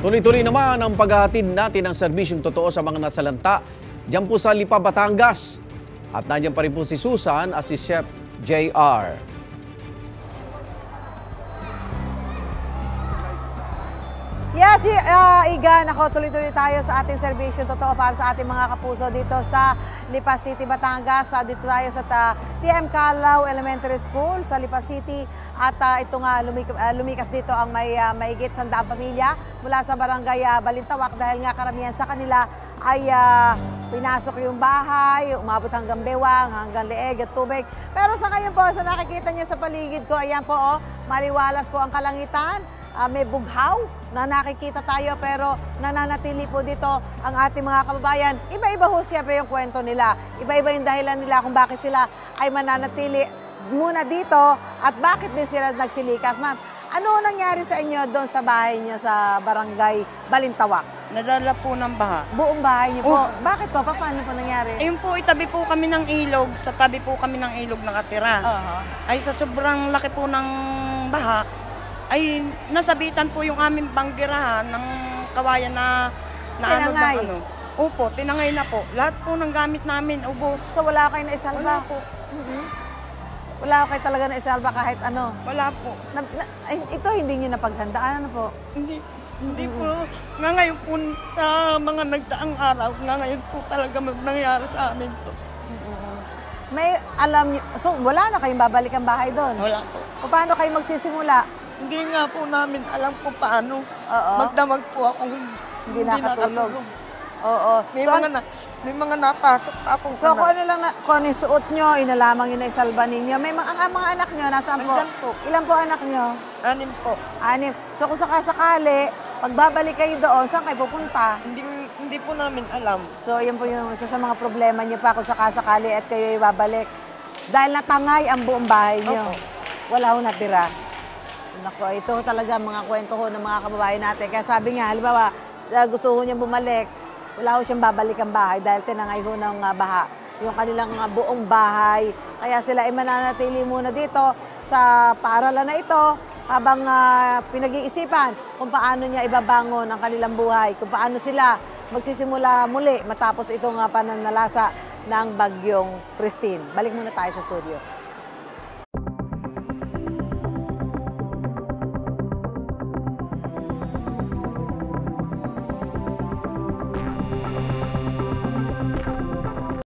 Tuloy-tuloy naman ang paghahatid natin ng serbisyong totoo sa mga nasalanta diyan po sa Lipa, Batangas. At nandiyan pa rin po si Susan at si Chef JR. Yes, Igan, ako tuloy-tuloy tayo sa ating serbisyo totoo para sa ating mga kapuso dito sa Lipa City, Batangas. Dito tayo sa TM Calao Elementary School sa Lipa City. At ito nga, lumikas dito ang mahigit 100 pamilya mula sa barangay Balintawak dahil nga karamihan sa kanila ay pinasok yung bahay, umabot hanggang bewang, hanggang leeg at tubig. Pero sa ngayon po, sa nakikita niyo sa paligid ko, ayan po, maliwalas po ang kalangitan. May bughaw na nakikita tayo pero nananatili po dito ang ating mga kababayan. Iba-iba ho siyempre yung kwento nila. Iba-iba yung dahilan nila kung bakit sila ay mananatili muna dito at bakit din sila nagsilikas. Ma'am, ano nangyari sa inyo doon sa bahay niyo sa barangay Balintawak? Nadala po ng baha. Buong bahay niyo po. Bakit po? Paano po nangyari? Ayun po, itabi po kami ng ilog. Sa tabi po kami ng ilog nakatira. Ay sa sobrang laki po ng baha, ay nasabitan po yung aming banggirahan ng kawayan na Tinangay. ano. Opo, tinangay na po. Lahat po ng gamit namin, ubos. So wala kayo na isalba? Wala po. Wala kayo talaga na isalba kahit ano? Wala po. Ito hindi niyo napaghandaan, ano po? Hindi po. Nga ngayon po sa mga nagdaang araw, nga ngayon po talaga nangyari sa amin to. May alam niyo, so wala na kayong babalik ang bahay doon? Wala po. O paano kayo magsisimula? Hindi nga po namin alam kung paano. Oo. Magdamag po akong Hindi nakatulog. Oo. May mga napasok pa po. So kung ano lang kung ano yung suot nyo, inalamang yun na isalba ninyo. May mga anak nyo, nasaan po? Andyan po. Ilan po anak nyo? 6 po. 6. So kung sakasakali, pagbabalik kayo doon, saan kayo pupunta? Hindi po namin alam. So yun po yung isa sa mga problema nyo pa kung sakasakali at kayo ibabalik. Dahil natangay ang buong bahay nyo. Opo. Wala ho natira. Nako, ito talaga mga kwento ho ng mga kababayan natin. Kaya sabi nga, halimbawa, gusto ho niyang bumalik, wala ho siyang babalik ang bahay dahil tinangay ho ng baha yung kanilang buong bahay. Kaya sila ay mananatili muna dito sa paaralan na ito habang pinag-iisipan kung paano niya ibabangon ang kanilang buhay, kung paano sila magsisimula muli matapos itong pananalasa ng bagyong Christine. Balik muna tayo sa studio.